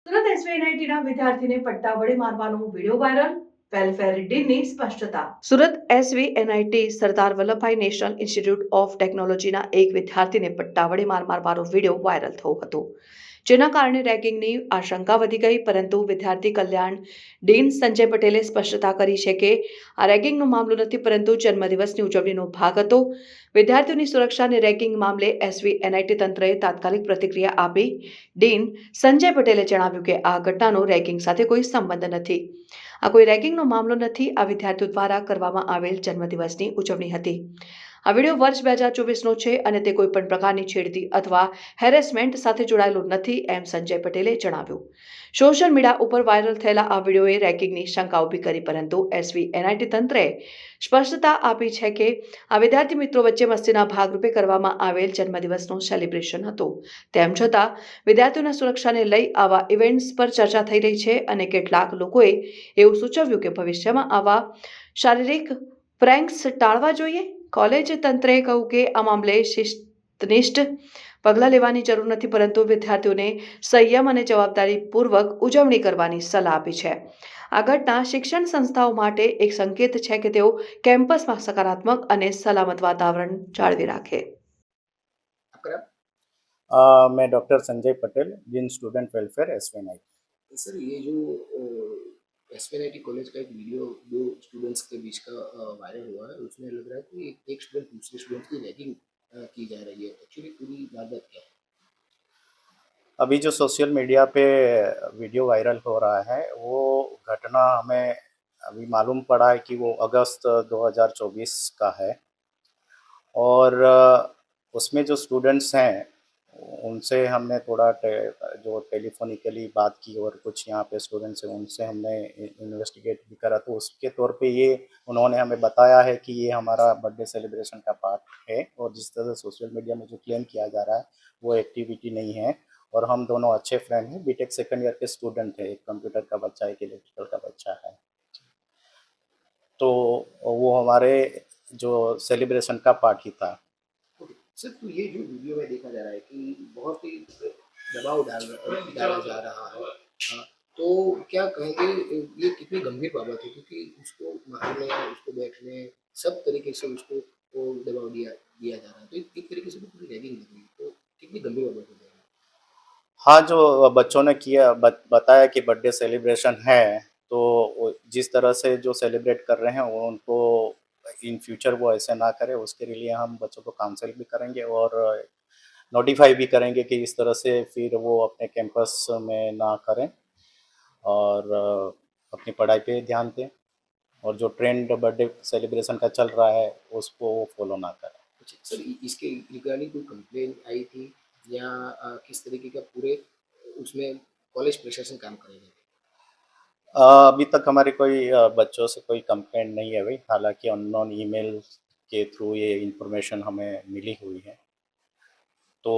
સુરત એસવીએનઆઈટીના વિદ્યાર્થીને પટ્ટા વડે મારવાનો વિડીયો વાયરલ, વેલફેર ડીનની સ્પષ્ટતા. Surat SVNIT Sardar Vallabhbhai national institute of ટેકનોલોજીના એક વિદ્યાર્થીને પટ્ટા વડે મારવાનો વિડીયો વાયરલ થયો હતો, જેના કારણે રેગિંગની આશંકા વધી ગઈ. પરંતુ વિદ્યાર્થી કલ્યાણ ડીન સંજય પટેલે સ્પષ્ટતા કરી છે કે આ રેગિંગનો મામલો નથી, પરંતુ જન્મદિવસની ઉજવણીનો ભાગ હતો. વિદ્યાર્થીઓની સુરક્ષા અને રેગિંગ મામલે એસવીએનઆઈટી તંત્રએ તાત્કાલિક પ્રતિક્રિયા આપી. ડીન સંજય પટેલે જણાવ્યું કે આ ઘટનાનો રેગિંગ સાથે કોઈ સંબંધ નથી. આ કોઈ રેગિંગનો મામલો નથી. આ વિદ્યાર્થીઓ દ્વારા કરવામાં આવેલ જન્મદિવસની ઉજવણી હતી. આ વિડીયો વર્ષ 2024નો છે અને તે કોઈ પણ પ્રકારની છેડતી અથવા હેરેસમેન્ટ સાથે જોડાયેલો નથી, એમ સંજય પટેલે જણાવ્યું. સોશિયલ મીડિયા ઉપર વાયરલ થયેલા આ વિડીયોએ રેગિંગની શંકા ઊભી કરી, પરંતુ એસવીએનઆઈટી તંત્રએ સ્પષ્ટતા આપી છે કે આ વિદ્યાર્થી મિત્રો વચ્ચે મસ્તીના ભાગરૂપે કરવામાં આવેલ જન્મદિવસનો સેલિબ્રેશન હતો. તેમ છતાં વિદ્યાર્થીઓના સુરક્ષાને લઈ આવા ઇવેન્ટ્સ પર ચર્ચા થઈ રહી છે અને કેટલાક લોકોએ એવું સૂચવ્યું કે ભવિષ્યમાં આવા શારીરિક પ્રેન્ક્સ ટાળવા જોઈએ. કોલેજ તંત્રએ કહ્યું કે આ મામલે શિસ્તનિષ્ઠ પગલાં લેવાની જરૂર નથી, પરંતુ વિદ્યાર્થીઓને સંયમ અને જવાબદારીપૂર્વક ઉજવણી કરવાની સલાહ આપી છે. આ ઘટના શિક્ષણ સંસ્થાઓ માટે એક સંકેત છે કે તેઓ કેમ્પસમાં સકારાત્મક અને સલામત વાતાવરણ જાળવી રાખે. मैं doctor Sanjay Patel, dean student welfare SVNI. Sir, ये जो एसवीएनआईटी कॉलेज का एक वीडियो दो स्टूडेंट्स के बीच का वायरल हुआ है, उसमें लग रहा है कि एक स्टूडेंट दूसरे स्टूडेंट की रैगिंग की जा रही है। एक्चुअली पूरी वारदात क्या है? अभी जो सोशल मीडिया पे वीडियो वायरल हो रहा है वो घटना हमें अभी मालूम पड़ा है कि वो अगस्त 2024 का है। और उसमें जो स्टूडेंट्स हैं उनसे हमने थोड़ा जो टेलीफोनिकली बात की और कुछ यहाँ पे स्टूडेंट्स हैं उनसे हमने इन्वेस्टिगेट भी करा, तो उसके तौर पे ये उन्होंने हमें बताया है कि ये हमारा बर्थडे सेलिब्रेशन का पार्ट है, और जिस तरह से सोशल मीडिया में जो क्लेम किया जा रहा है वो एक्टिविटी नहीं है। और हम दोनों अच्छे फ्रेंड हैं, बीटेक सेकंड ईयर के स्टूडेंट है, एक कंप्यूटर का बच्चा एक इलेक्ट्रिकल का बच्चा है। तो वो हमारे जो सेलिब्रेशन का पार्ट ही था। सर, तो ये जो वीडियो में देखा जा रहा है कि बहुत ही दबाव डाला जा रहा है, तो क्या कहेंगे ये कितनी गंभीर बाबत है? क्योंकि उसको मारने, उसको बैठने, सब तरीके से उसको वो दबाव दिया दिया जा रहा है, तो एक तरीके से तो पूरी रैगिंग लग रही है, तो कितनी गंभीर बाबत हो जाएगी? हाँ, जो बच्चों ने किया बताया कि बर्थडे सेलिब्रेशन है, तो जिस तरह से जो सेलिब्रेट कर रहे हैं वो उनको इन फ्यूचर वो ऐसे ना करे, उसके लिए हम बच्चों को काउंसिल भी करेंगे और नोटिफाई भी करेंगे कि इस तरह से फिर वो अपने कैंपस में ना करें और अपनी पढ़ाई पे ध्यान दें, और जो ट्रेंड बर्थडे सेलिब्रेशन का चल रहा है उसको वो फॉलो ना करें। अच्छा सर, इसके रिगार्डिंग कोई कंप्लेन आई थी या किस तरीके का पूरे उसमें कॉलेज प्रशासन काम करेगा? अभी तक हमारी कोई बच्चों से कोई कंप्लेंट नहीं है भाई, हालांकि अननोन ईमेल के थ्रू ये इंफॉर्मेशन हमें मिली हुई है, तो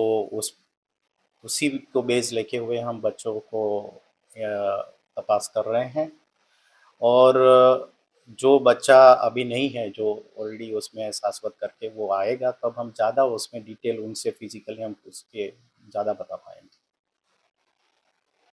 उसी को बेस लेके हुए हम बच्चों को तपास कर रहे हैं। और जो बच्चा अभी नहीं है, जो ऑलरेडी उसमें शाश्वत करके वो आएगा, तब हम ज़्यादा उसमें डिटेल उनसे फिजिकली हम उसके ज़्यादा बता पाएंगे।